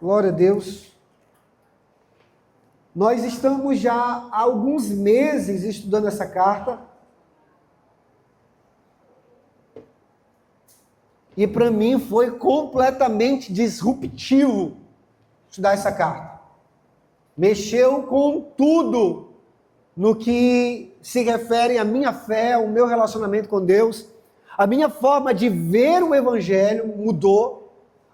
Glória a Deus. Nós estamos já há alguns meses estudando essa carta. E para mim foi completamente disruptivo estudar essa carta. Mexeu com tudo no que se refere à minha fé, ao meu relacionamento com Deus. A minha forma de ver o Evangelho mudou.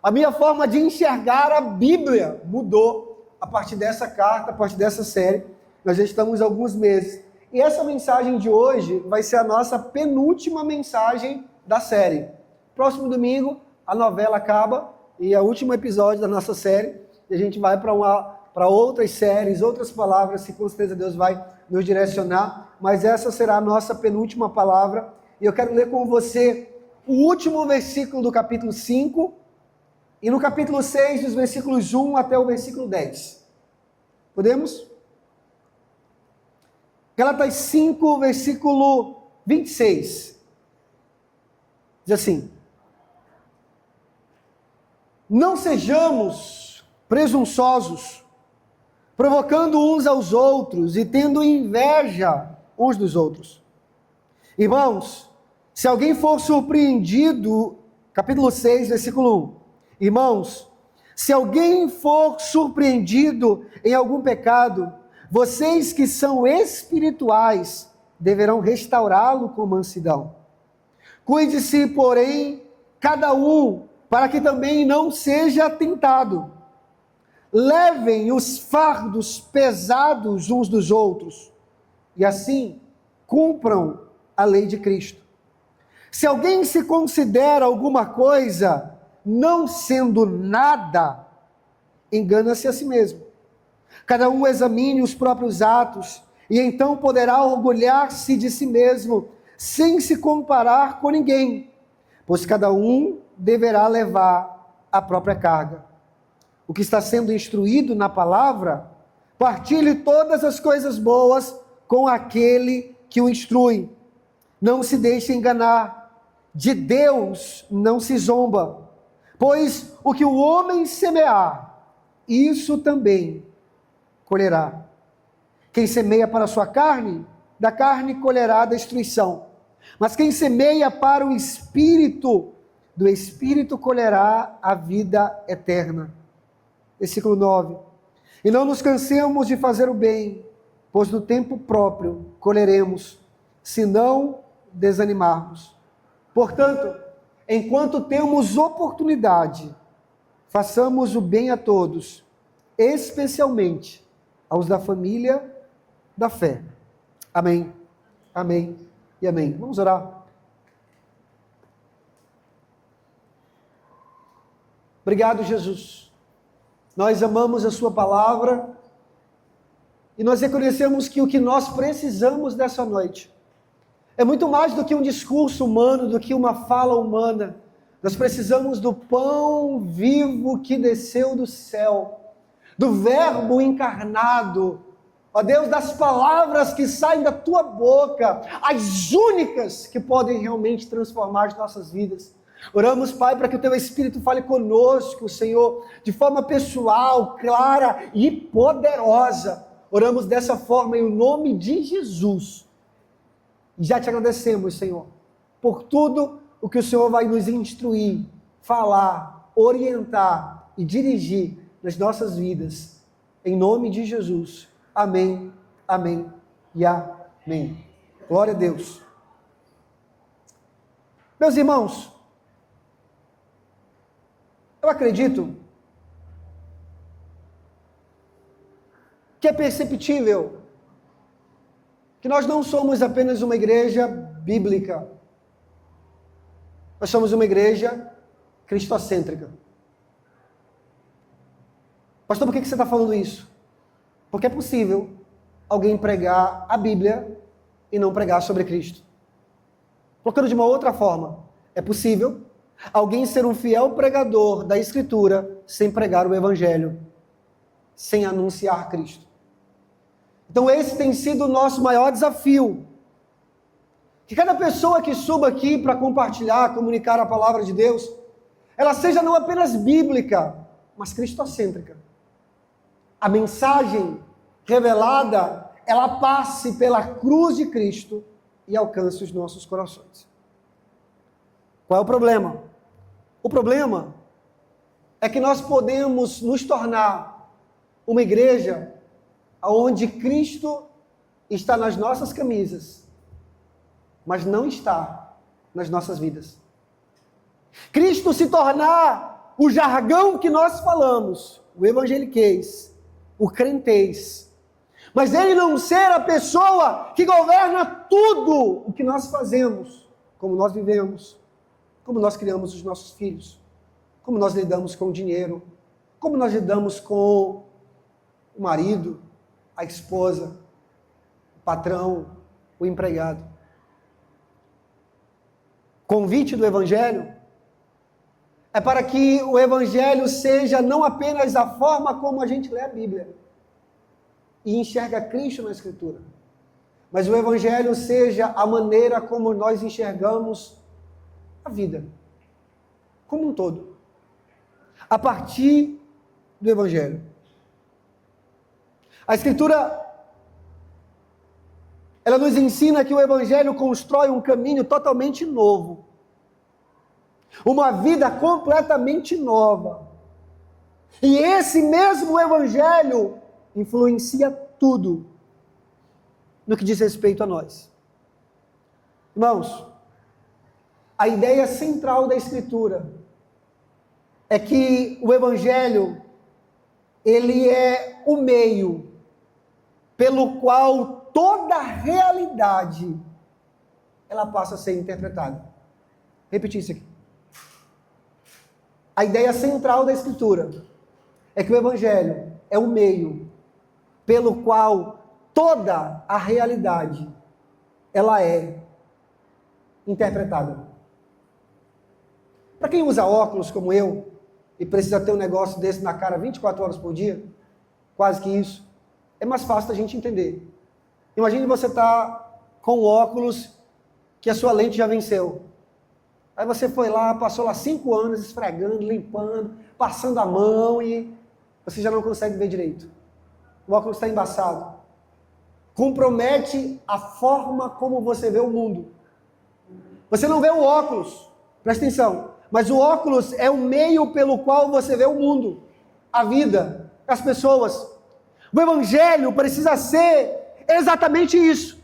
A minha forma de enxergar a Bíblia mudou a partir dessa carta, a partir dessa série. Nós já estamos há alguns meses. E essa mensagem de hoje vai ser a nossa penúltima mensagem da série. Próximo domingo, a novela acaba e é o último episódio da nossa série. E a gente vai para outras séries, outras palavras, que com certeza Deus vai nos direcionar. Mas essa será a nossa penúltima palavra. E eu quero ler com você o último versículo do capítulo 5 e no capítulo 6, dos versículos 1 até o versículo 10. Podemos? Gálatas 5, versículo 26. Diz assim: não sejamos presunçosos, provocando uns aos outros e tendo inveja uns dos outros. Irmãos, se alguém for surpreendido, capítulo 6, versículo 1. Irmãos, se alguém for surpreendido em algum pecado, vocês que são espirituais deverão restaurá-lo com mansidão. Cuide-se, porém, cada um, para que também não seja tentado. Levem os fardos pesados uns dos outros, e assim cumpram a lei de Cristo. Se alguém se considera alguma coisa, não sendo nada, engana-se a si mesmo. Cada um examine os próprios atos, e então poderá orgulhar-se de si mesmo, sem se comparar com ninguém, pois cada um deverá levar a própria carga. O que está sendo instruído na palavra, partilhe todas as coisas boas com aquele que o instrui. Não se deixe enganar, de Deus não se zomba, pois o que o homem semear, isso também colherá. Quem semeia para a sua carne, da carne colherá destruição. Mas quem semeia para o Espírito, do Espírito colherá a vida eterna. Versículo 9. E não nos cansemos de fazer o bem, pois no tempo próprio colheremos, se não desanimarmos. Portanto, enquanto temos oportunidade, façamos o bem a todos, especialmente aos da família da fé. Amém, amém e amém. Vamos orar. Obrigado, Jesus. Nós amamos a sua palavra e nós reconhecemos que o que nós precisamos nessa noite é muito mais do que um discurso humano, do que uma fala humana. Nós precisamos do pão vivo que desceu do céu, do verbo encarnado, ó Deus, das palavras que saem da tua boca, as únicas que podem realmente transformar as nossas vidas. Oramos, Pai, para que o teu Espírito fale conosco, Senhor, de forma pessoal, clara e poderosa. Oramos dessa forma em nome de Jesus. E já te agradecemos, Senhor, por tudo o que o Senhor vai nos instruir, falar, orientar e dirigir nas nossas vidas. Em nome de Jesus. Amém, amém e amém. Glória a Deus. Meus irmãos, eu acredito que é perceptível que nós não somos apenas uma igreja bíblica. Nós somos uma igreja cristocêntrica. Pastor, por que você está falando isso? Porque é possível alguém pregar a Bíblia e não pregar sobre Cristo. Colocando de uma outra forma, é possível alguém ser um fiel pregador da Escritura sem pregar o Evangelho, sem anunciar Cristo. Então esse tem sido o nosso maior desafio. Que cada pessoa que suba aqui para compartilhar, comunicar a palavra de Deus, ela seja não apenas bíblica, mas cristocêntrica. A mensagem revelada, ela passe pela cruz de Cristo e alcance os nossos corações. Qual é o problema? O problema é que nós podemos nos tornar uma igreja onde Cristo está nas nossas camisas, mas não está nas nossas vidas. Cristo se tornar o jargão que nós falamos, o evangeliquez, o crentez, mas ele não ser a pessoa que governa tudo o que nós fazemos, como nós vivemos, como nós criamos os nossos filhos, como nós lidamos com o dinheiro, como nós lidamos com o marido, a esposa, o patrão, o empregado. Convite do Evangelho é para que o Evangelho seja não apenas a forma como a gente lê a Bíblia e enxerga Cristo na Escritura, mas o Evangelho seja a maneira como nós enxergamos a vida, como um todo, a partir do Evangelho. A Escritura, ela nos ensina que o Evangelho constrói um caminho totalmente novo, uma vida completamente nova. E esse mesmo Evangelho influencia tudo no que diz respeito a nós. Irmãos, a ideia central da Escritura é que o Evangelho, ele é o meio pelo qual toda a realidade ela passa a ser interpretada. Vou repetir isso aqui. A ideia central da Escritura é que o Evangelho é o meio pelo qual toda a realidade ela é interpretada. Para quem usa óculos como eu e precisa ter um negócio desse na cara 24 horas por dia, quase que isso, é mais fácil da gente entender. Imagine você estar com óculos que a sua lente já venceu. Aí você foi lá, passou lá 5 anos esfregando, limpando, passando a mão e você já não consegue ver direito. O óculos está embaçado. Compromete a forma como você vê o mundo. Você não vê o óculos, presta atenção, mas o óculos é o meio pelo qual você vê o mundo, a vida, as pessoas. O Evangelho precisa ser exatamente isso.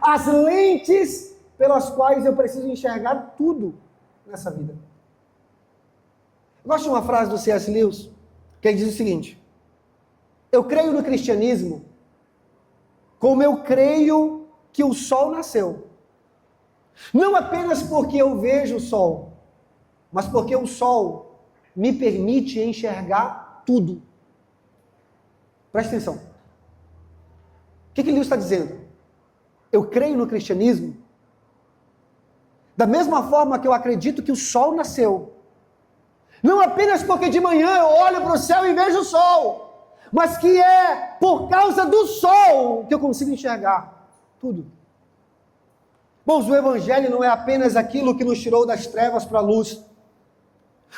As lentes pelas quais eu preciso enxergar tudo nessa vida. Eu gosto de uma frase do C.S. Lewis, que ele diz o seguinte: eu creio no cristianismo como eu creio que o sol nasceu. Não apenas porque eu vejo o sol, mas porque o sol me permite enxergar tudo. Presta atenção. O que Lewis está dizendo? Eu creio no cristianismo da mesma forma que eu acredito que o sol nasceu. Não apenas porque de manhã eu olho para o céu e vejo o sol, mas que é por causa do sol que eu consigo enxergar tudo. Bom, o Evangelho não é apenas aquilo que nos tirou das trevas para a luz.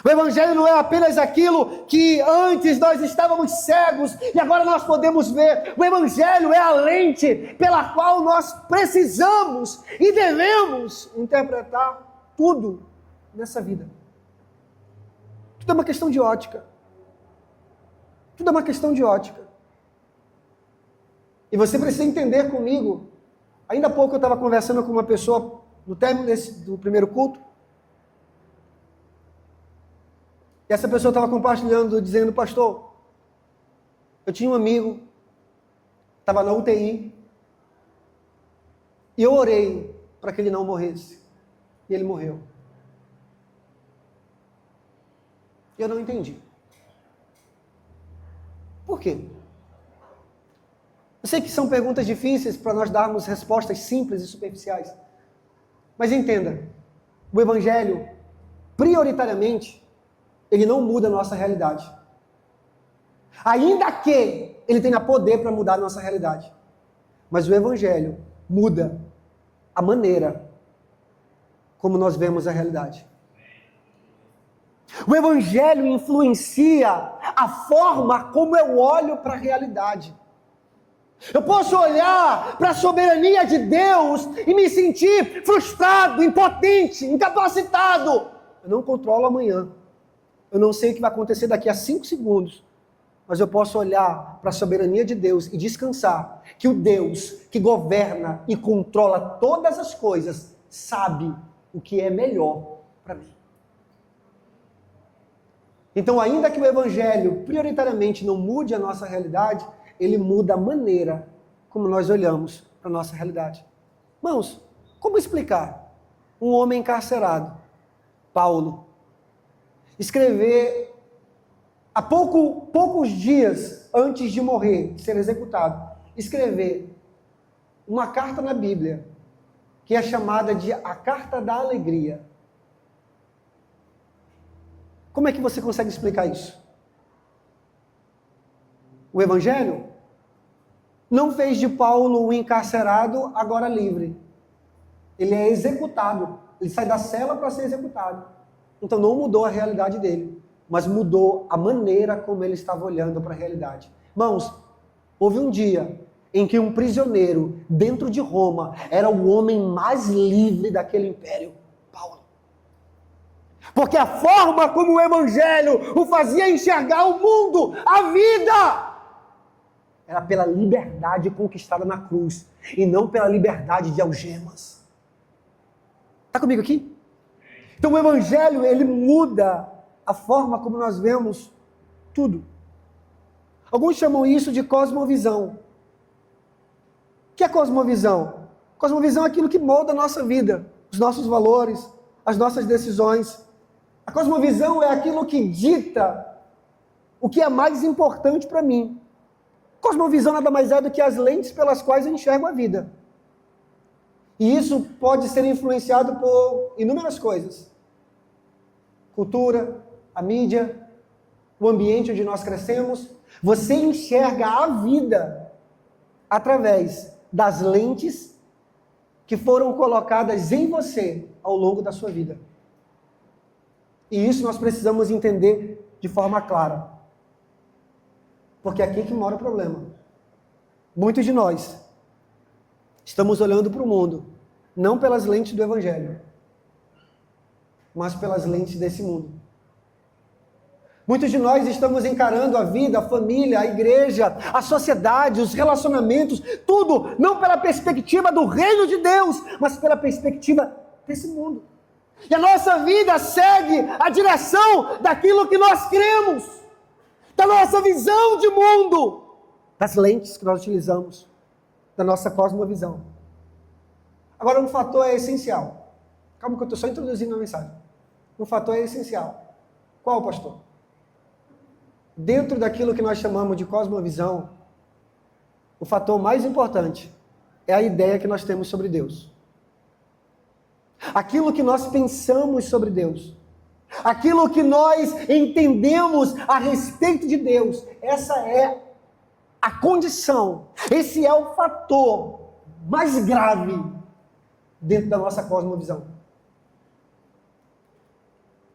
O Evangelho não é apenas aquilo que antes nós estávamos cegos e agora nós podemos ver. O Evangelho é a lente pela qual nós precisamos e devemos interpretar tudo nessa vida. Tudo é uma questão de ótica. Tudo é uma questão de ótica. E você precisa entender comigo. Ainda há pouco eu estava conversando com uma pessoa no término do primeiro culto. E essa pessoa estava compartilhando, dizendo: pastor, eu tinha um amigo, estava na UTI, e eu orei para que ele não morresse. E ele morreu. E eu não entendi. Por quê? Eu sei que são perguntas difíceis para nós darmos respostas simples e superficiais. Mas entenda, o Evangelho, prioritariamente, ele não muda a nossa realidade. Ainda que ele tenha poder para mudar a nossa realidade. Mas o Evangelho muda a maneira como nós vemos a realidade. O Evangelho influencia a forma como eu olho para a realidade. Eu posso olhar para a soberania de Deus e me sentir frustrado, impotente, incapacitado. Eu não controlo amanhã. Eu não sei o que vai acontecer daqui a 5 segundos. Mas eu posso olhar para a soberania de Deus e descansar que o Deus que governa e controla todas as coisas sabe o que é melhor para mim. Então, ainda que o Evangelho prioritariamente não mude a nossa realidade, ele muda a maneira como nós olhamos para a nossa realidade. Irmãos, como explicar um homem encarcerado, Paulo, escrever há poucos dias antes de morrer, de ser executado, escrever uma carta na Bíblia, que é chamada de a Carta da Alegria? Como é que você consegue explicar isso? O Evangelho não fez de Paulo um encarcerado agora livre. Ele é executado. Ele sai da cela para ser executado. Então não mudou a realidade dele, mas mudou a maneira como ele estava olhando para a realidade. Irmãos, houve um dia em que um prisioneiro dentro de Roma era o homem mais livre daquele império, Paulo. Porque a forma como o Evangelho o fazia enxergar o mundo, a vida, era pela liberdade conquistada na cruz e não pela liberdade de algemas. Está comigo aqui? Então o Evangelho, ele muda a forma como nós vemos tudo. Alguns chamam isso de cosmovisão. O que é cosmovisão? Cosmovisão é aquilo que molda a nossa vida, os nossos valores, as nossas decisões. A cosmovisão é aquilo que dita o que é mais importante para mim. Cosmovisão nada mais é do que as lentes pelas quais eu enxergo a vida. E isso pode ser influenciado por inúmeras coisas. Cultura, a mídia, o ambiente onde nós crescemos. Você enxerga a vida através das lentes que foram colocadas em você ao longo da sua vida. E isso nós precisamos entender de forma clara. Porque é aqui que mora o problema. Muitos de nós estamos olhando para o mundo, não pelas lentes do Evangelho, mas pelas lentes desse mundo. Muitos de nós estamos encarando a vida, a família, a igreja, a sociedade, os relacionamentos, tudo, não pela perspectiva do reino de Deus, mas pela perspectiva desse mundo. E a nossa vida segue a direção daquilo que nós cremos, da nossa visão de mundo, das lentes que nós utilizamos, da nossa cosmovisão. Agora, um fator é essencial. Calma que eu estou só introduzindo a mensagem. Um fator é essencial. Qual, pastor? Dentro daquilo que nós chamamos de cosmovisão, o fator mais importante é a ideia que nós temos sobre Deus. Aquilo que nós pensamos sobre Deus. Aquilo que nós entendemos a respeito de Deus. Essa é a condição. Esse é o fator mais grave dentro da nossa cosmovisão.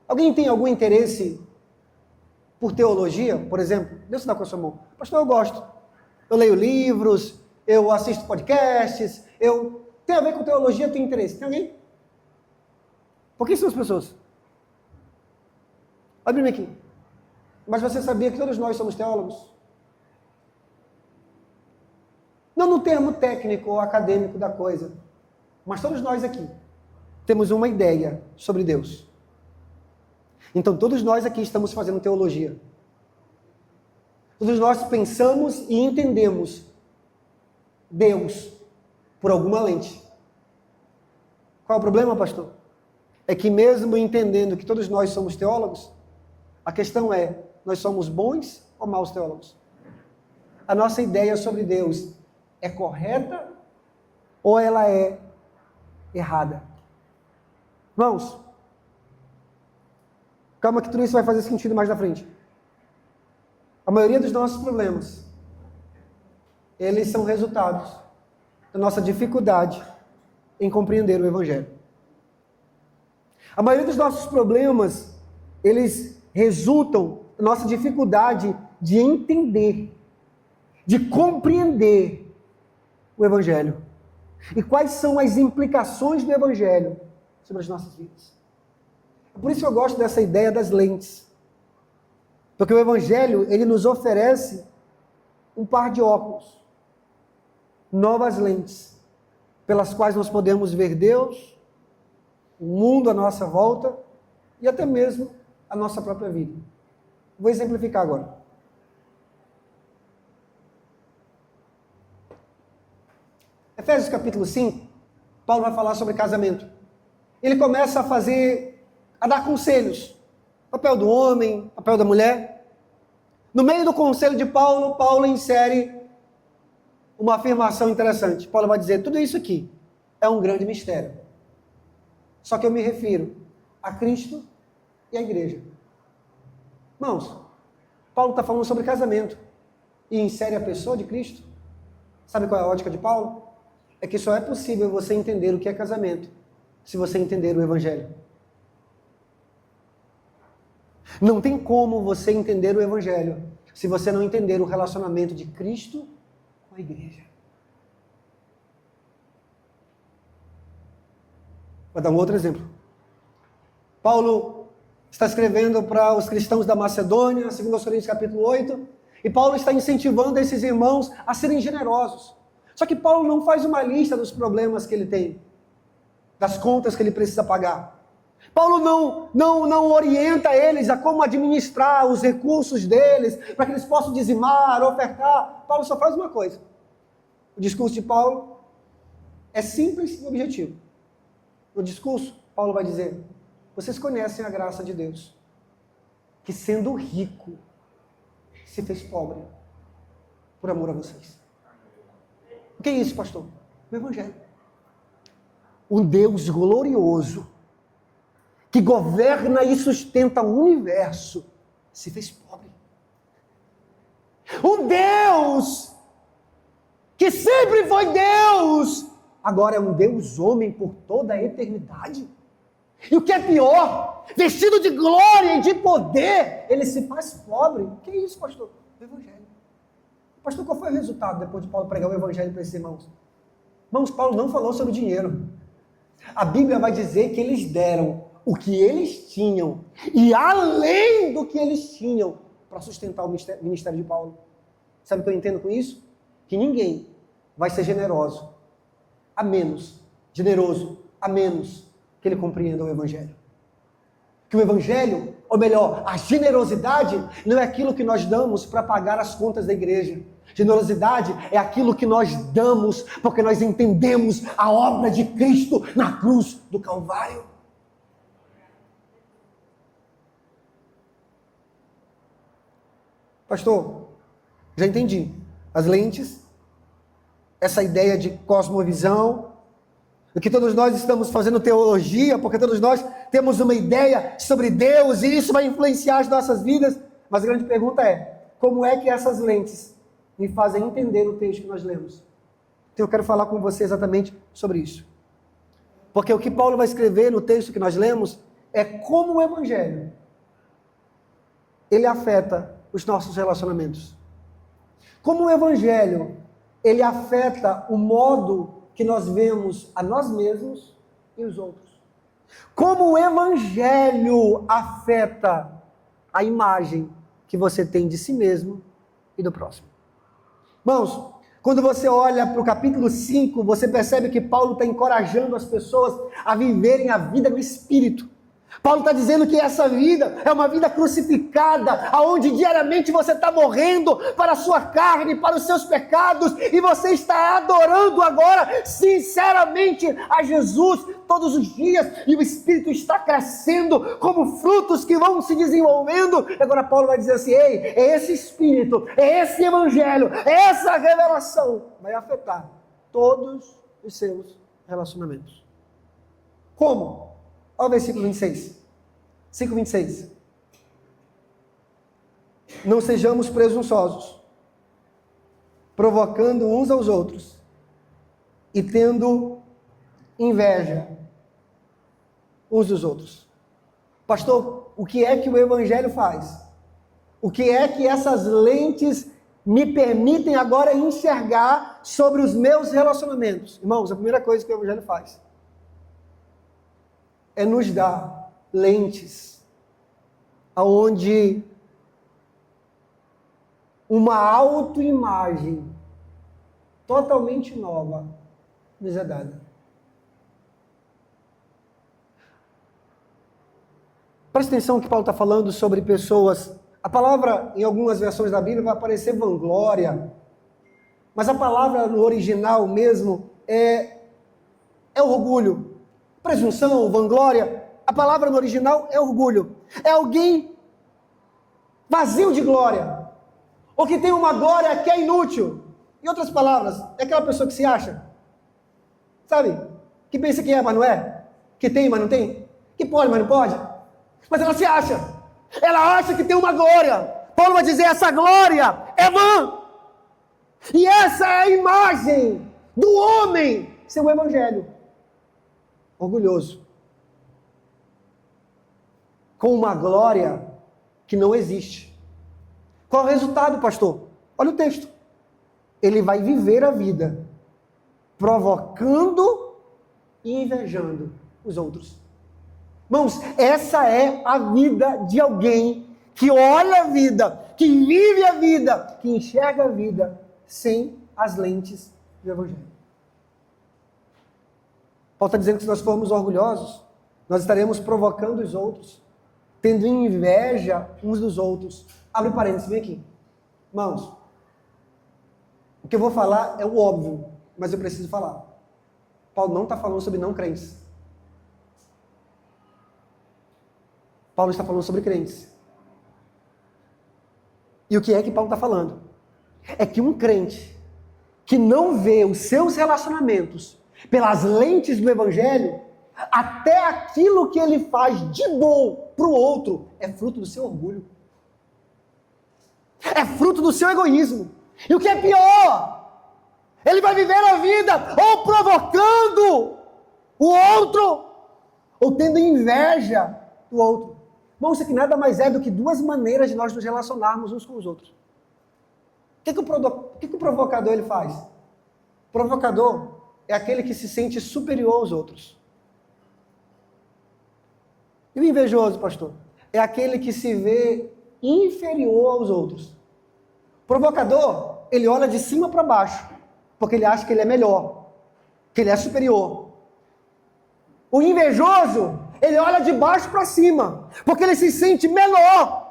Alguém tem algum interesse por teologia, por exemplo? Deus dá com a sua mão. Pastor, eu gosto. Eu leio livros, eu assisto podcasts, tem a ver com teologia, eu tenho interesse. Tem alguém? Pouquíssimas pessoas. Olha aqui. Mas você sabia que todos nós somos teólogos? Não no termo técnico ou acadêmico da coisa, mas todos nós aqui temos uma ideia sobre Deus. Então todos nós aqui estamos fazendo teologia. Todos nós pensamos e entendemos Deus por alguma lente. Qual é o problema, pastor? É que mesmo entendendo que todos nós somos teólogos, a questão é, nós somos bons ou maus teólogos? A nossa ideia sobre Deus é correta ou ela é errada? Irmãos, calma que tudo isso vai fazer sentido mais na frente. A maioria dos nossos problemas, eles são resultados da nossa dificuldade em compreender o Evangelho. A maioria dos nossos problemas, eles resultam nossa dificuldade de entender, de compreender o Evangelho. E quais são as implicações do Evangelho sobre as nossas vidas. Por isso eu gosto dessa ideia das lentes. Porque o Evangelho, ele nos oferece um par de óculos, novas lentes, pelas quais nós podemos ver Deus, o mundo à nossa volta e até mesmo a nossa própria vida. Vou exemplificar agora. Efésios capítulo 5, Paulo vai falar sobre casamento. Ele começa a dar conselhos. Papel do homem, papel da mulher. No meio do conselho de Paulo, Paulo insere uma afirmação interessante. Paulo vai dizer, tudo isso aqui é um grande mistério. Só que eu me refiro a Cristo e a igreja. Irmãos, Paulo está falando sobre casamento e insere a pessoa de Cristo. Sabe qual é a ótica de Paulo? É que só é possível você entender o que é casamento se você entender o Evangelho. Não tem como você entender o Evangelho se você não entender o relacionamento de Cristo com a igreja. Vou dar um outro exemplo. Paulo está escrevendo para os cristãos da Macedônia, 2 Coríntios capítulo 8, e Paulo está incentivando esses irmãos a serem generosos. Só que Paulo não faz uma lista dos problemas que ele tem, das contas que ele precisa pagar. Paulo não orienta eles a como administrar os recursos deles, para que eles possam dizimar, ofertar. Paulo só faz uma coisa. O discurso de Paulo é simples e objetivo. No discurso, Paulo vai dizer, vocês conhecem a graça de Deus, que sendo rico, se fez pobre, por amor a vocês. O que é isso, pastor? O Evangelho. Um Deus glorioso, que governa e sustenta o universo, se fez pobre. Um Deus que sempre foi Deus, agora é um Deus homem por toda a eternidade. E o que é pior, vestido de glória e de poder, ele se faz pobre. O que é isso, pastor? O Evangelho. Pastor, qual foi o resultado depois de Paulo pregar o Evangelho para esses irmãos? Irmãos, Paulo não falou sobre dinheiro. A Bíblia vai dizer que eles deram o que eles tinham e além do que eles tinham para sustentar o ministério de Paulo. Sabe o que eu entendo com isso? Que ninguém vai ser generoso a menos que ele compreenda o Evangelho. Que o Evangelho, ou melhor, a generosidade não é aquilo que nós damos para pagar as contas da igreja. Generosidade é aquilo que nós damos porque nós entendemos a obra de Cristo na cruz do Calvário. Pastor, já entendi. As lentes, essa ideia de cosmovisão, que todos nós estamos fazendo teologia, porque todos nós temos uma ideia sobre Deus e isso vai influenciar as nossas vidas. Mas a grande pergunta é, como é que essas lentes me fazem entender o texto que nós lemos? Então eu quero falar com você exatamente sobre isso. Porque o que Paulo vai escrever no texto que nós lemos é como o Evangelho, ele afeta os nossos relacionamentos. Como o Evangelho, ele afeta o modo que nós vemos a nós mesmos e os outros. Como o Evangelho afeta a imagem que você tem de si mesmo e do próximo. Irmãos, quando você olha para o capítulo 5, você percebe que Paulo está encorajando as pessoas a viverem a vida no Espírito. Paulo está dizendo que essa vida é uma vida crucificada, onde diariamente você está morrendo para a sua carne, para os seus pecados, e você está adorando agora, sinceramente, a Jesus todos os dias, e o Espírito está crescendo como frutos que vão se desenvolvendo. Agora Paulo vai dizer assim, ei, é esse Espírito, é esse Evangelho, é essa revelação, vai afetar todos os seus relacionamentos. Como? Olha o versículo 26. 5:26. Não sejamos presunçosos, provocando uns aos outros e tendo inveja uns dos outros. Pastor, o que é que o Evangelho faz? O que é que essas lentes me permitem agora enxergar sobre os meus relacionamentos? Irmãos, a primeira coisa que o Evangelho faz é nos dar lentes aonde uma autoimagem totalmente nova nos é dada. Presta atenção que Paulo está falando sobre pessoas. A palavra, em algumas versões da Bíblia, vai aparecer vanglória. Mas a palavra no original mesmo é orgulho. Presunção, vanglória. A palavra no original é orgulho. É alguém vazio de glória. Ou que tem uma glória que é inútil. Em outras palavras, é aquela pessoa que se acha. Sabe? Que pensa que é, mas não é. Que tem, mas não tem. Que pode, mas não pode. Mas ela se acha. Ela acha que tem uma glória. Paulo vai dizer, essa glória é vã. E essa é a imagem do homem, seu evangelho. Orgulhoso. Com uma glória que não existe. Qual é o resultado, pastor? Olha o texto. Ele vai viver a vida provocando e invejando os outros. Irmãos, essa é a vida de alguém que olha a vida, que vive a vida, que enxerga a vida sem as lentes do Evangelho. Paulo está dizendo que se nós formos orgulhosos, nós estaremos provocando os outros, tendo inveja uns dos outros. Abre parênteses, vem aqui. Irmãos, o que eu vou falar é o óbvio, mas eu preciso falar. Paulo não está falando sobre não crentes. Paulo está falando sobre crentes. E o que é que Paulo está falando? É que um crente que não vê os seus relacionamentos pelas lentes do Evangelho, até aquilo que ele faz de bom para o outro é fruto do seu orgulho. É fruto do seu egoísmo. E o que é pior, ele vai viver a vida ou provocando o outro, ou tendo inveja do outro. Bom, isso aqui nada mais é do que duas maneiras de nós nos relacionarmos uns com os outros. O que o provocador ele faz? O provocador é aquele que se sente superior aos outros. E o invejoso, pastor? É aquele que se vê inferior aos outros. O provocador, ele olha de cima para baixo, porque ele acha que ele é melhor, que ele é superior. O invejoso, ele olha de baixo para cima, porque ele se sente menor.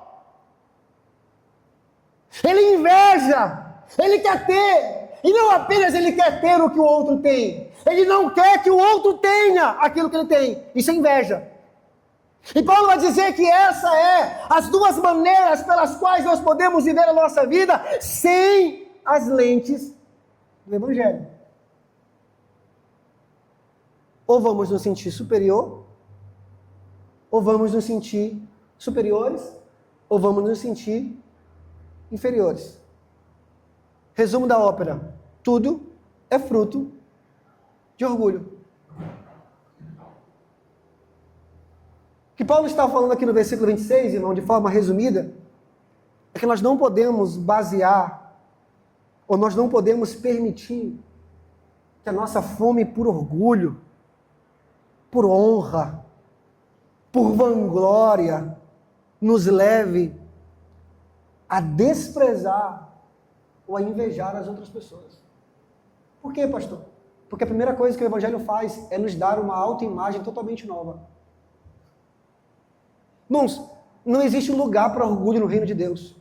Ele inveja, ele quer ter, e não apenas ele quer ter o que o outro tem, ele não quer que o outro tenha aquilo que ele tem. Isso é inveja. E Paulo vai dizer que essa é as duas maneiras pelas quais nós podemos viver a nossa vida sem as lentes do Evangelho. Ou vamos nos sentir superior, ou vamos nos sentir superiores, ou vamos nos sentir inferiores. Resumo da ópera: tudo é fruto de orgulho. O que Paulo está falando aqui no versículo 26, irmão, de forma resumida, é que nós não podemos basear, ou nós não podemos permitir que a nossa fome por orgulho, por honra, por vanglória, nos leve a desprezar ou a invejar as outras pessoas. Por quê, pastor? Porque a primeira coisa que o Evangelho faz é nos dar uma autoimagem totalmente nova. Irmãos, não existe lugar para orgulho no reino de Deus.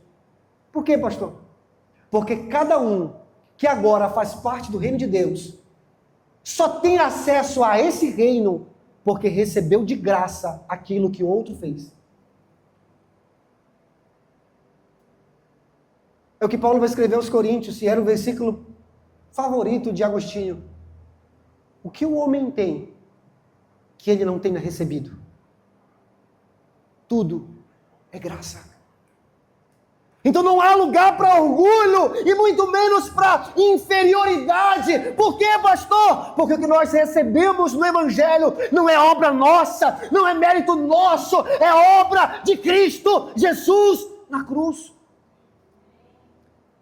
Por quê, pastor? Porque cada um que agora faz parte do reino de Deus só tem acesso a esse reino porque recebeu de graça aquilo que o outro fez. É o que Paulo vai escrever aos Coríntios, e era o versículo favorito de Agostinho. O que o homem tem que ele não tenha recebido? Tudo é graça. Então não há lugar para orgulho e muito menos para inferioridade. Por quê, pastor? Porque o que nós recebemos no Evangelho não é obra nossa, não é mérito nosso, é obra de Cristo Jesus na cruz.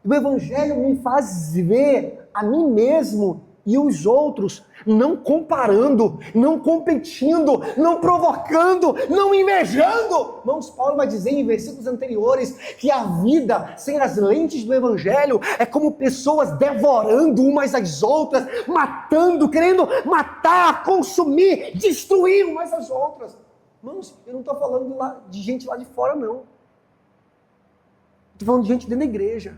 O Evangelho me faz ver a mim mesmo e os outros, não comparando, não competindo, não provocando, não invejando. Irmãos, Paulo vai dizer em versículos anteriores que a vida sem as lentes do Evangelho é como pessoas devorando umas às outras, matando, querendo matar, consumir, destruir umas às outras. Irmãos, eu não estou falando de gente lá de fora, não. Estou falando de gente dentro da igreja.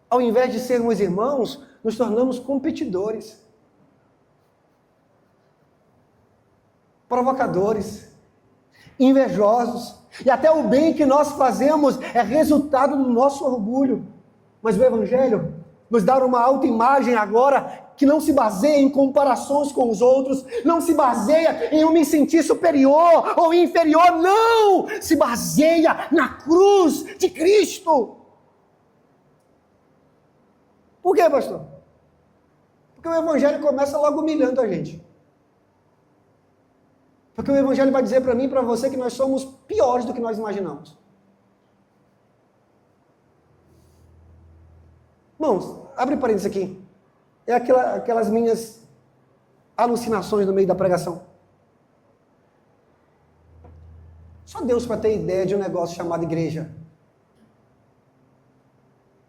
Ao invés de sermos irmãos, nos tornamos competidores, provocadores, invejosos, e até o bem que nós fazemos é resultado do nosso orgulho. Mas o Evangelho nos dá uma autoimagem agora que não se baseia em comparações com os outros, não se baseia em eu me sentir superior ou inferior, não! Se baseia na cruz de Cristo. Por quê, pastor? Porque o Evangelho começa logo humilhando a gente. Porque o Evangelho vai dizer para mim e para você que nós somos piores do que nós imaginamos. Irmãos, abre parênteses aqui. É aquelas minhas alucinações no meio da pregação. Só Deus para ter ideia de um negócio chamado igreja.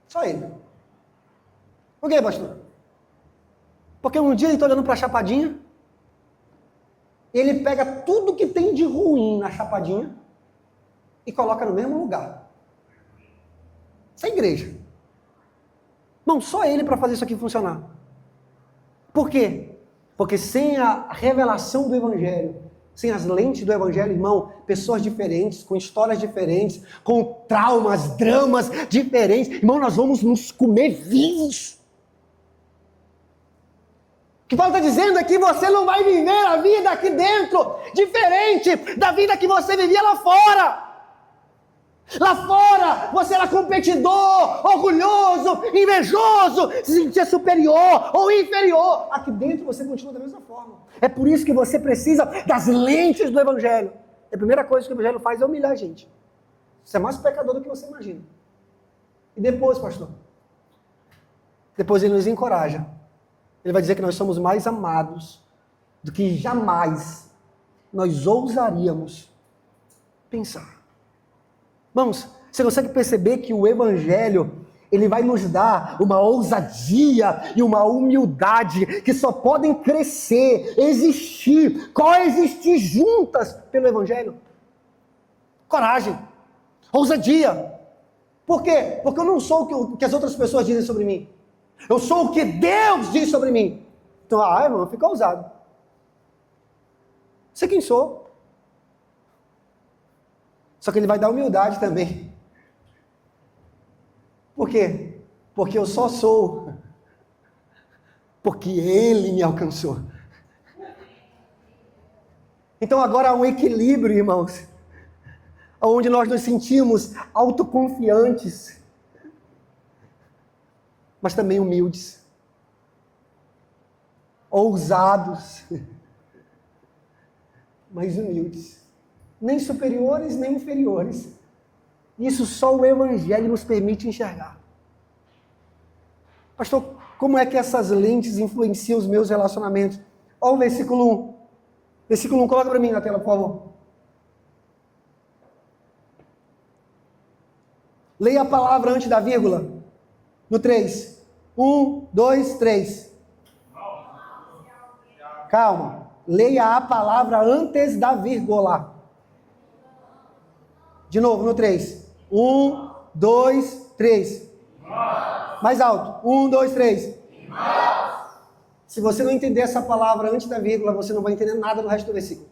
Só Ele. Por quê, pastor? Porque um dia ele está olhando para a chapadinha, ele pega tudo que tem de ruim na chapadinha e coloca no mesmo lugar. Isso é igreja. Não, só ele para fazer isso aqui funcionar. Por quê? Porque sem a revelação do Evangelho, sem as lentes do Evangelho, irmão, pessoas diferentes, com histórias diferentes, com traumas, dramas diferentes, irmão, nós vamos nos comer vivos. O que Paulo está dizendo é que você não vai viver a vida aqui dentro diferente da vida que você vivia lá fora. Lá fora, você era competidor, orgulhoso, invejoso, se sentia superior ou inferior. Aqui dentro você continua da mesma forma. É por isso que você precisa das lentes do Evangelho. A primeira coisa que o Evangelho faz é humilhar a gente. Você é mais pecador do que você imagina. E depois, pastor? Depois ele nos encoraja. Ele vai dizer que nós somos mais amados do que jamais nós ousaríamos pensar. Irmãos, você consegue perceber que o Evangelho, ele vai nos dar uma ousadia e uma humildade que só podem crescer, existir, coexistir juntas pelo Evangelho? Coragem, ousadia. Por quê? Porque eu não sou o que as outras pessoas dizem sobre mim. Eu sou o que Deus diz sobre mim. Então, irmão, fica ousado. Sei quem sou. Só que ele vai dar humildade também. Por quê? Porque eu só sou porque ele me alcançou. Então agora há um equilíbrio, irmãos, onde nós nos sentimos autoconfiantes, mas também humildes, ousados, mas humildes, nem superiores nem inferiores. Isso só o Evangelho nos permite enxergar. Pastor, como é que essas lentes influenciam os meus relacionamentos? Olha o versículo 1. Versículo 1, coloca para mim na tela, por favor. Leia a palavra antes da vírgula. No 3. 1, 2, 3. Calma. Leia a palavra antes da vírgula. De novo, no 3. 1, 2, 3. Mais alto. 1, 2, 3. Se você não entender essa palavra antes da vírgula, você não vai entender nada no resto do versículo.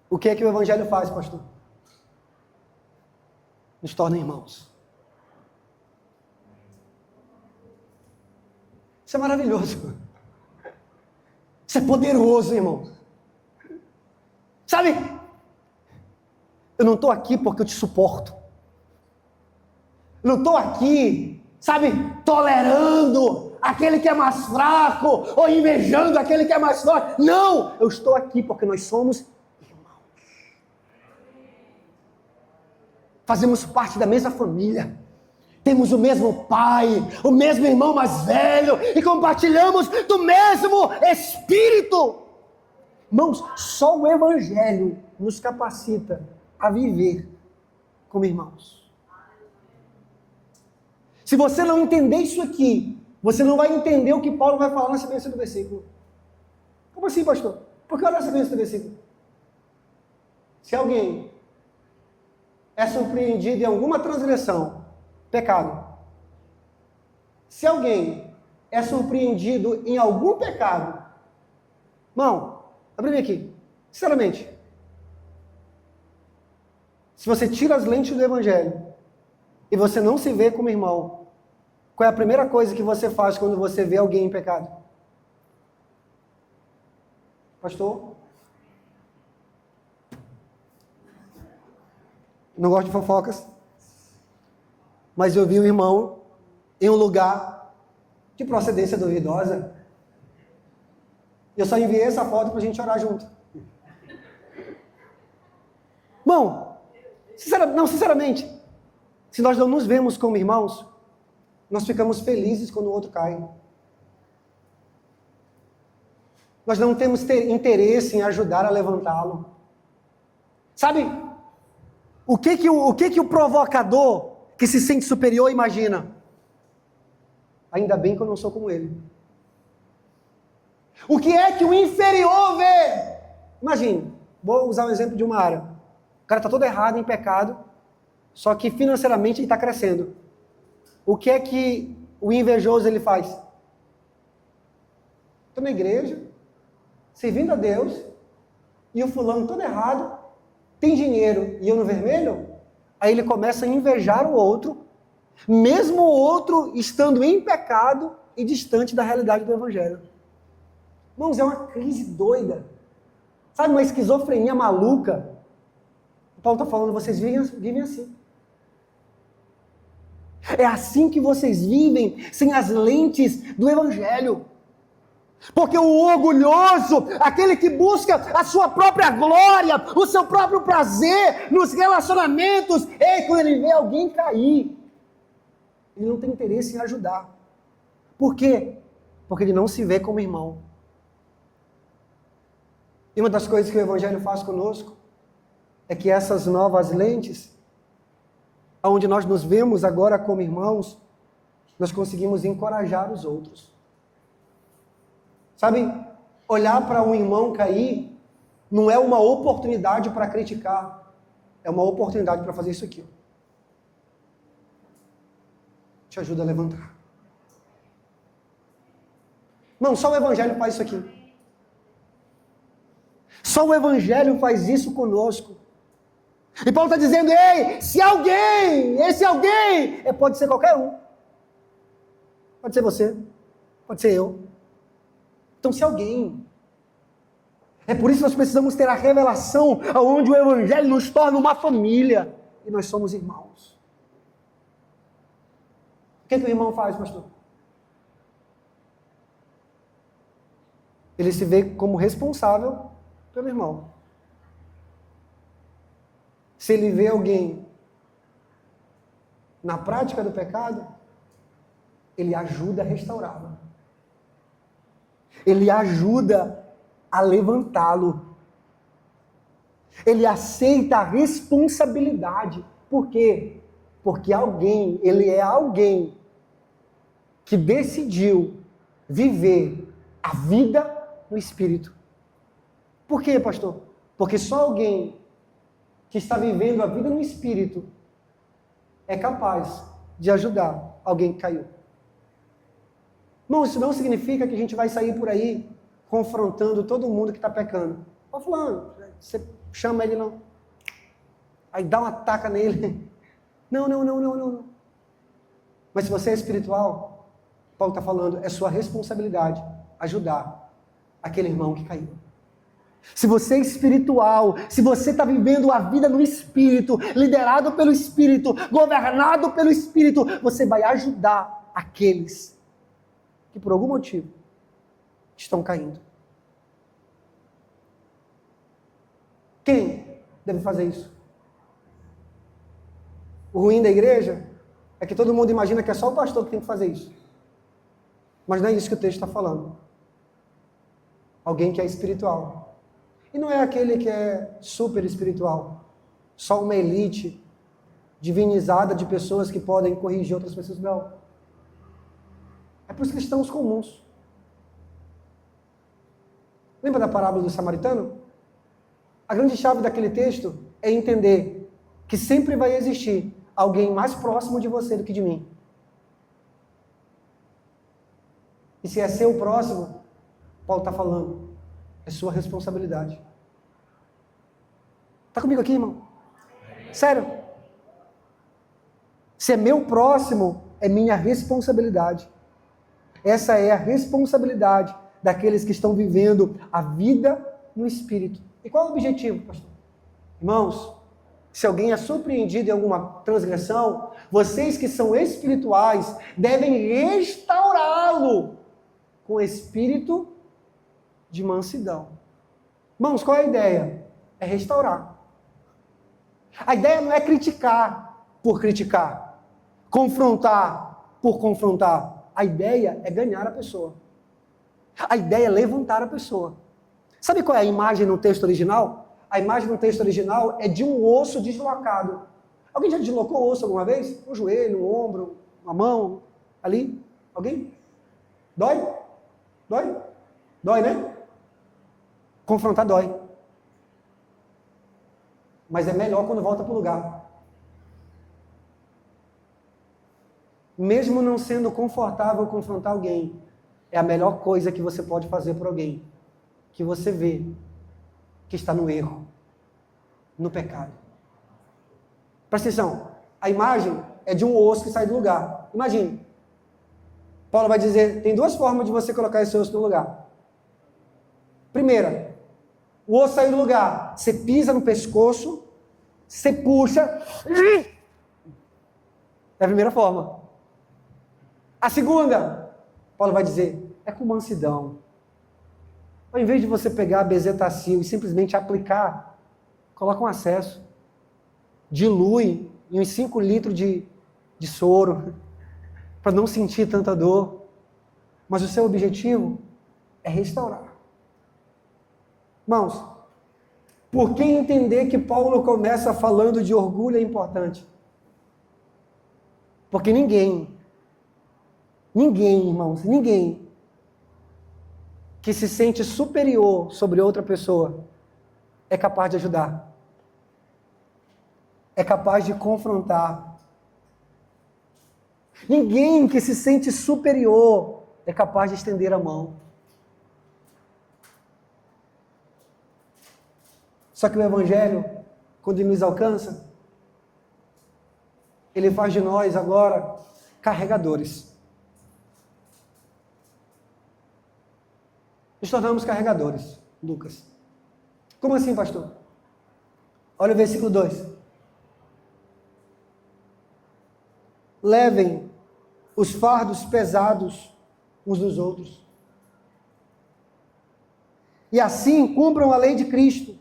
O que é que o Evangelho faz, pastor? Nos torna irmãos. Isso é maravilhoso. Isso é poderoso, irmão. Sabe? Eu não estou aqui porque eu te suporto. Eu não estou aqui, sabe, tolerando aquele que é mais fraco ou invejando aquele que é mais forte. Não! Eu estou aqui porque nós somos irmãos. fazemos parte da mesma família, temos o mesmo pai, o mesmo irmão mais velho e compartilhamos do mesmo Espírito. Irmãos, só o Evangelho nos capacita a viver como irmãos. Se você não entender isso aqui, você não vai entender o que Paulo vai falar na sequência do versículo. Como assim, pastor? Por que olha a sequência do versículo? Se alguém é surpreendido em alguma transgressão, pecado. Se alguém é surpreendido em algum pecado, irmão, abre aqui, sinceramente, se você tira as lentes do Evangelho e você não se vê como irmão, qual é a primeira coisa que você faz quando você vê alguém em pecado? Pastor? Não gosto de fofocas, mas eu vi um irmão em um lugar de procedência duvidosa. Eu só enviei essa foto para a gente orar junto. Irmão, sinceramente, se nós não nos vemos como irmãos, nós ficamos felizes quando o outro cai. Nós não temos interesse em ajudar a levantá-lo. Sabe, o que o provocador que se sente superior imagina? Ainda bem que eu não sou como ele. O que é que o inferior vê? Imagine, vou usar um exemplo de uma área. O cara está todo errado, em pecado, só que financeiramente ele está crescendo. O que é que o invejoso ele faz? Estou na igreja, servindo a Deus, e o fulano todo errado, tem dinheiro e eu no vermelho? Aí ele começa a invejar o outro, mesmo o outro estando em pecado e distante da realidade do Evangelho. Irmãos, é uma crise doida. Sabe, uma esquizofrenia maluca? O Paulo está falando, vocês vivem assim. É assim que vocês vivem, sem as lentes do Evangelho. Porque o orgulhoso, aquele que busca a sua própria glória, o seu próprio prazer nos relacionamentos, quando ele vê alguém cair, ele não tem interesse em ajudar. Por quê? Porque ele não se vê como irmão. E uma das coisas que o Evangelho faz conosco é que essas novas lentes, onde nós nos vemos agora como irmãos, nós conseguimos encorajar os outros. Sabe, olhar para um irmão cair não é uma oportunidade para criticar, é uma oportunidade para fazer isso aqui. Te ajuda a levantar. Não, só o Evangelho faz isso aqui. Só o Evangelho faz isso conosco. E Paulo está dizendo, ei, se alguém, esse alguém, pode ser qualquer um. Pode ser você, pode ser eu. Então, se alguém... É por isso que nós precisamos ter a revelação onde o Evangelho nos torna uma família. E nós somos irmãos. O que o irmão faz, pastor? Ele se vê como responsável pelo irmão. Se ele vê alguém na prática do pecado, ele ajuda a restaurá-lo. Ele ajuda a levantá-lo. Ele aceita a responsabilidade. Por quê? Porque ele é alguém que decidiu viver a vida no Espírito. Por quê, pastor? Porque só alguém que está vivendo a vida no Espírito é capaz de ajudar alguém que caiu. Irmão, isso não significa que a gente vai sair por aí confrontando todo mundo que está pecando. Ó, fulano, você chama ele não. Aí dá uma taca nele. Não. Mas se você é espiritual, Paulo está falando, é sua responsabilidade ajudar aquele irmão que caiu. Se você é espiritual, se você está vivendo a vida no Espírito, liderado pelo Espírito, governado pelo Espírito, você vai ajudar aqueles que por algum motivo estão caindo. Quem deve fazer isso? O ruim da igreja é que todo mundo imagina que é só o pastor que tem que fazer isso. Mas não é isso que o texto está falando. Alguém que é espiritual. E não é aquele que é super espiritual. Só uma elite divinizada de pessoas que podem corrigir outras pessoas. Não. É para os cristãos comuns. Lembra da parábola do samaritano? A grande chave daquele texto é entender que sempre vai existir alguém mais próximo de você do que de mim. E se é seu próximo, Paulo está falando, é sua responsabilidade. Está comigo aqui, irmão? Sério? Se é meu próximo, é minha responsabilidade. Essa é a responsabilidade daqueles que estão vivendo a vida no Espírito. E qual é o objetivo, pastor? Irmãos, se alguém é surpreendido em alguma transgressão, vocês que são espirituais devem restaurá-lo com espírito de mansidão. Irmãos, qual é a ideia? É restaurar. A ideia não é criticar por criticar, confrontar por confrontar. A ideia é ganhar a pessoa. A ideia é levantar a pessoa. Sabe qual é a imagem no texto original? A imagem no texto original é de um osso deslocado. Alguém já deslocou o osso alguma vez? Um joelho, um ombro, uma mão, ali? Alguém? Dói? Dói? Dói, né? Confrontar dói. Mas é melhor quando volta para o lugar. Mesmo não sendo confortável confrontar alguém, é a melhor coisa que você pode fazer por alguém que você vê que está no erro, no pecado. Presta atenção, a imagem é de um osso que sai do lugar. Imagine. Paulo vai dizer, tem duas formas de você colocar esse osso no lugar. Primeira, o osso saiu do lugar, você pisa no pescoço, você puxa. É a primeira forma. A segunda, Paulo vai dizer, é com mansidão. Ao invés de você pegar a bezetacil e simplesmente aplicar, coloca um acesso, dilui em uns 5 litros de soro, para não sentir tanta dor. Mas o seu objetivo é restaurar. Irmãos, por que entender que Paulo começa falando de orgulho é importante? Porque ninguém, irmãos, ninguém que se sente superior sobre outra pessoa é capaz de ajudar. É capaz de confrontar. Ninguém que se sente superior é capaz de estender a mão. Só que o Evangelho, quando ele nos alcança, ele faz de nós agora carregadores. Nos tornamos carregadores, Lucas. Como assim, pastor? Olha o versículo 2. Levem os fardos pesados uns dos outros. E assim cumpram a lei de Cristo.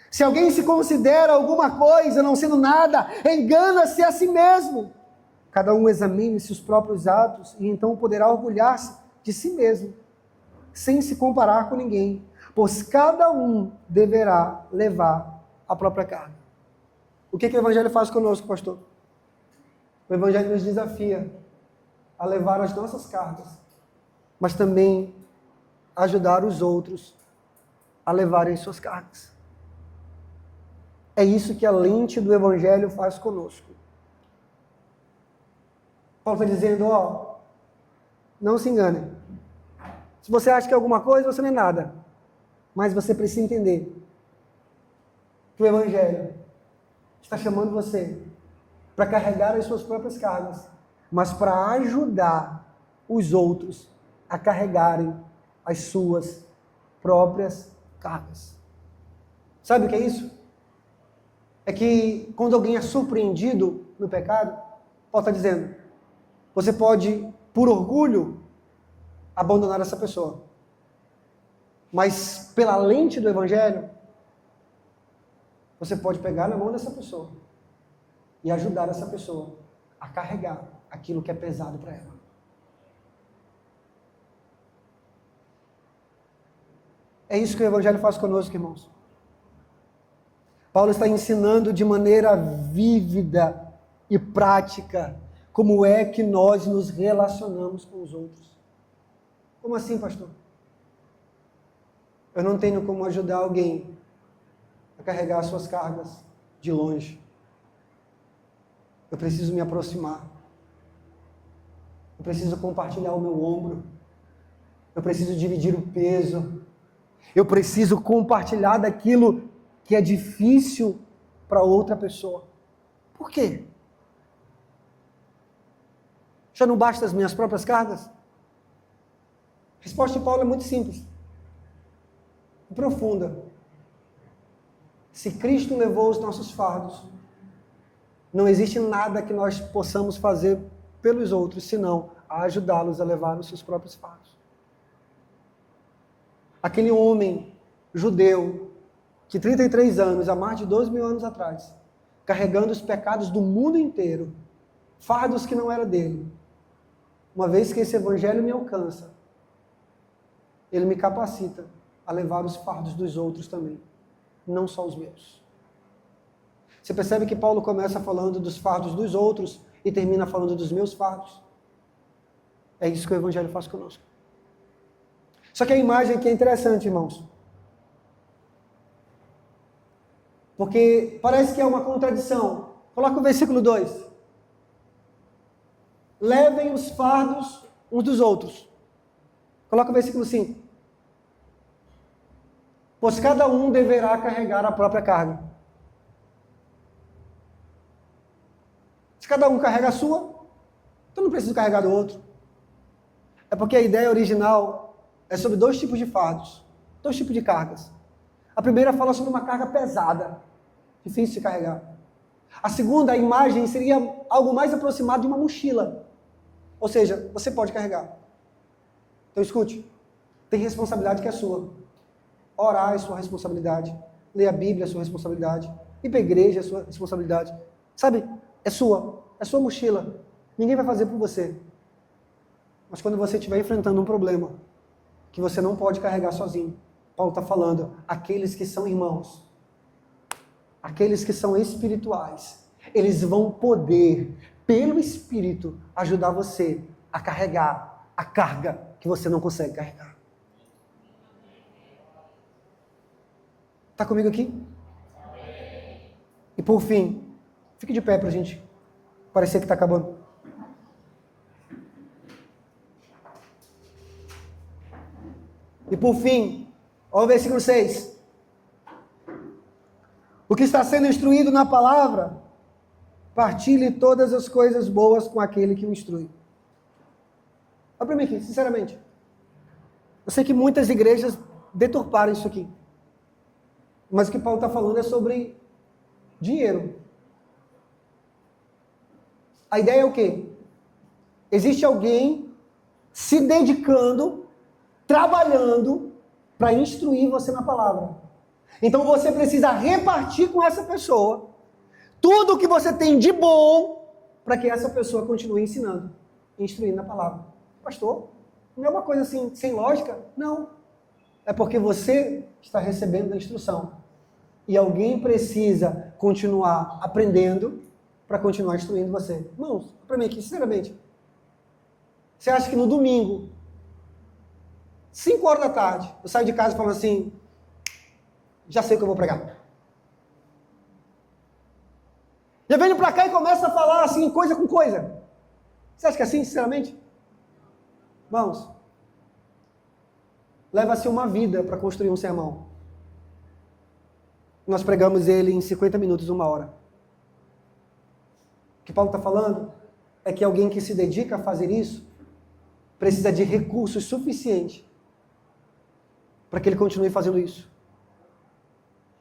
Se alguém se considera alguma coisa, não sendo nada, engana-se a si mesmo. Cada um examine seus próprios atos e então poderá orgulhar-se de si mesmo, sem se comparar com ninguém, pois cada um deverá levar a própria carga. O que o Evangelho faz conosco, pastor? O Evangelho nos desafia a levar as nossas cargas, mas também ajudar os outros a levarem suas cargas. É isso que a lente do Evangelho faz conosco. Paulo está dizendo, não se engane. Se você acha que é alguma coisa, você não é nada. Mas você precisa entender que o Evangelho está chamando você para carregar as suas próprias cargas, mas para ajudar os outros a carregarem as suas próprias cargas. Sabe o que é isso? É que quando alguém é surpreendido no pecado, Paulo está dizendo, você pode, por orgulho, abandonar essa pessoa. Mas pela lente do Evangelho, você pode pegar na mão dessa pessoa e ajudar essa pessoa a carregar aquilo que é pesado para ela. É isso que o Evangelho faz conosco, irmãos. Paulo está ensinando de maneira vívida e prática como é que nós nos relacionamos com os outros. Como assim, pastor? Eu não tenho como ajudar alguém a carregar as suas cargas de longe. Eu preciso me aproximar. Eu preciso compartilhar o meu ombro. Eu preciso dividir o peso. Eu preciso compartilhar daquilo que é difícil para outra pessoa. Por quê? Já não basta as minhas próprias cargas? A resposta de Paulo é muito simples e profunda. Se Cristo levou os nossos fardos, não existe nada que nós possamos fazer pelos outros, senão a ajudá-los a levar os seus próprios fardos. Aquele homem judeu, de 33 anos, há mais de 2.000 anos atrás, carregando os pecados do mundo inteiro, fardos que não eram dele. Uma vez que esse evangelho me alcança, ele me capacita a levar os fardos dos outros também, não só os meus. Você percebe que Paulo começa falando dos fardos dos outros e termina falando dos meus fardos? É isso que o evangelho faz conosco. Só que a imagem aqui é interessante, irmãos. Porque parece que é uma contradição. Coloca o versículo 2. Levem os fardos uns dos outros. Coloca o versículo 5. Pois cada um deverá carregar a própria carga. Se cada um carrega a sua, então não precisa carregar do outro. É porque a ideia original é sobre 2 tipos de fardos, 2 tipos de cargas. A primeira fala sobre uma carga pesada, difícil de carregar. A segunda, a imagem, seria algo mais aproximado de uma mochila. Ou seja, você pode carregar. Então escute, tem responsabilidade que é sua. Orar é sua responsabilidade. Ler a Bíblia é sua responsabilidade. Ir para a igreja é sua responsabilidade. Sabe, é sua mochila. Ninguém vai fazer por você. Mas quando você estiver enfrentando um problema que você não pode carregar sozinho, Paulo está falando, aqueles que são irmãos, aqueles que são espirituais, eles vão poder, pelo Espírito, ajudar você a carregar a carga que você não consegue carregar. Está comigo aqui? E por fim, fique de pé para a gente parecer que está acabando. E por fim, olha o versículo 6. O que está sendo instruído na palavra, partilhe todas as coisas boas com aquele que o instrui. Olha para mim aqui, sinceramente. Eu sei que muitas igrejas deturparam isso aqui. Mas o que Paulo está falando é sobre dinheiro. A ideia é o quê? Existe alguém se dedicando, trabalhando para instruir você na palavra. Então você precisa repartir com essa pessoa tudo o que você tem de bom para que essa pessoa continue ensinando, instruindo na palavra. Pastor, não é uma coisa assim sem lógica? Não. É porque você está recebendo a instrução e alguém precisa continuar aprendendo para continuar instruindo você. Irmãos, para mim aqui, sinceramente, você acha que no domingo, 5 horas da tarde, eu saio de casa falando assim, já sei o que eu vou pregar. Já venho para cá e começa a falar assim, coisa com coisa. Você acha que é assim, sinceramente? Irmãos, leva-se uma vida para construir um sermão. Nós pregamos ele em 50 minutos, 1 hora. O que Paulo está falando é que alguém que se dedica a fazer isso precisa de recursos suficientes para que ele continue fazendo isso.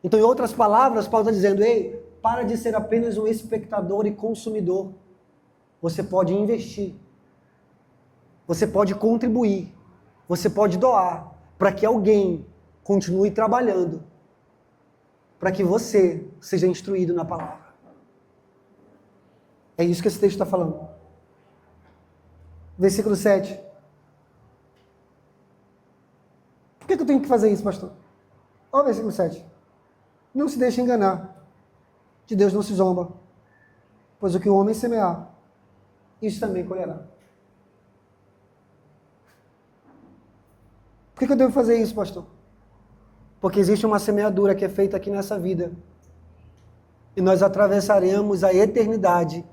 Então, em outras palavras, Paulo está dizendo, ei, para de ser apenas um espectador e consumidor. Você pode investir. Você pode contribuir. Você pode doar para que alguém continue trabalhando, para que você seja instruído na palavra. É isso que esse texto está falando. Versículo 7. Por que eu tenho que fazer isso, pastor? Olha o versículo 7. Não se deixe enganar. De Deus não se zomba. Pois o que o homem semear, isso também colherá. Por que eu devo fazer isso, pastor? Porque existe uma semeadura que é feita aqui nessa vida. E nós atravessaremos a eternidade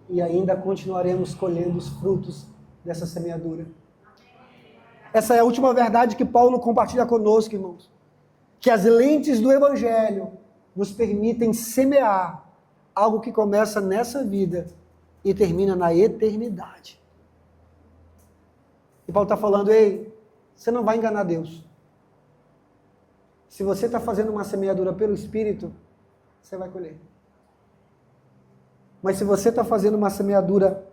e ainda continuaremos colhendo os frutos dessa semeadura. Essa é a última verdade que Paulo compartilha conosco, irmãos. Que as lentes do Evangelho nos permitem semear algo que começa nessa vida e termina na eternidade. E Paulo está falando, ei, você não vai enganar Deus. Se você está fazendo uma semeadura pelo Espírito, você vai colher. Mas se você está fazendo uma semeadura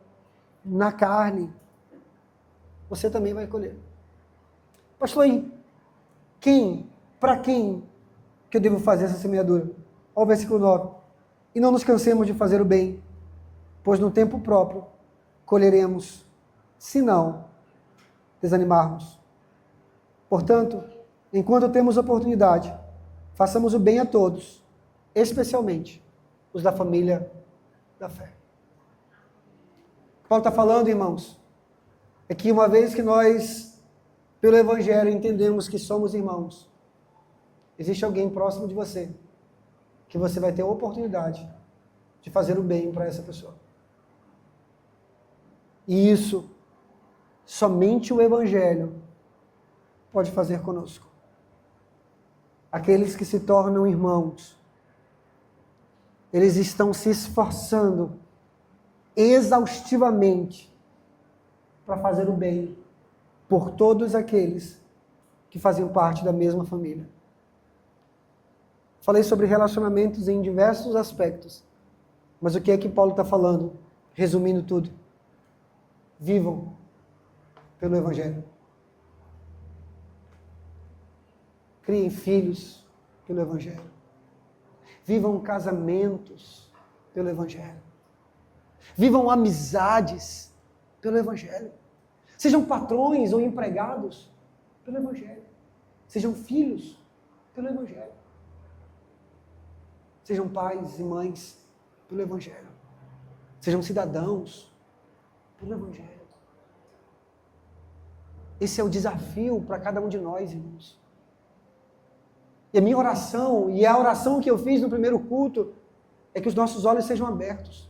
na carne, você também vai colher. Pastor, para quem que eu devo fazer essa semeadura? Olha o versículo 9. E não nos cansemos de fazer o bem, pois no tempo próprio colheremos, se não desanimarmos. Portanto, enquanto temos oportunidade, façamos o bem a todos, especialmente os da família da fé. O que Paulo está falando, irmãos, é que uma vez que nós, pelo Evangelho, entendemos que somos irmãos, existe alguém próximo de você, que você vai ter a oportunidade de fazer o bem para essa pessoa. E isso, somente o Evangelho pode fazer conosco. Aqueles que se tornam irmãos, eles estão se esforçando exaustivamente para fazer o bem por todos aqueles que fazem parte da mesma família. Falei sobre relacionamentos em diversos aspectos, mas o que é que Paulo está falando? Resumindo tudo. Vivam pelo Evangelho. Criem filhos pelo Evangelho. Vivam casamentos pelo Evangelho. Vivam amizades pelo Evangelho. Sejam patrões ou empregados pelo Evangelho. Sejam filhos pelo Evangelho. Sejam pais e mães pelo Evangelho. Sejam cidadãos pelo Evangelho. Esse é o desafio para cada um de nós, irmãos. E a minha oração, e a oração que eu fiz no primeiro culto, é que os nossos olhos sejam abertos.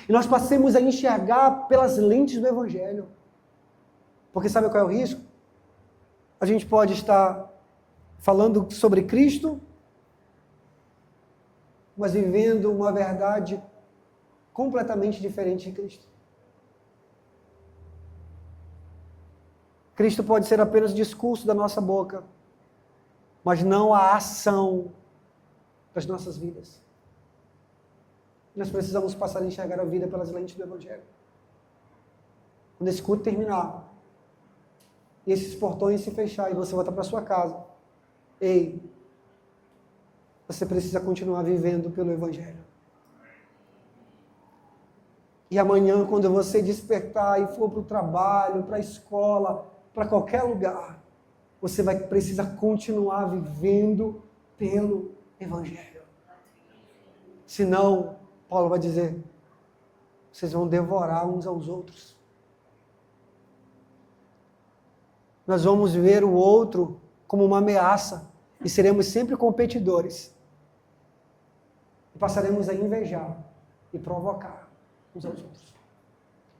E nós passemos a enxergar pelas lentes do Evangelho. Porque sabe qual é o risco? A gente pode estar falando sobre Cristo, mas vivendo uma verdade completamente diferente de Cristo. Cristo pode ser apenas o discurso da nossa boca, mas não a ação das nossas vidas. Nós precisamos passar a enxergar a vida pelas lentes do Evangelho. Quando esse culto terminar, e esses portões se fechar e você voltar para sua casa, ei, você precisa continuar vivendo pelo Evangelho. E amanhã, quando você despertar e for para o trabalho, para a escola, para qualquer lugar, você vai precisar continuar vivendo pelo Evangelho. Senão, Paulo vai dizer, vocês vão devorar uns aos outros. Nós vamos ver o outro como uma ameaça e seremos sempre competidores. E passaremos a invejar e provocar uns aos outros.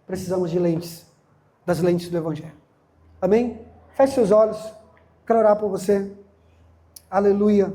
Precisamos de lentes, das lentes do Evangelho. Amém? Feche seus olhos. Quero orar por você. Aleluia.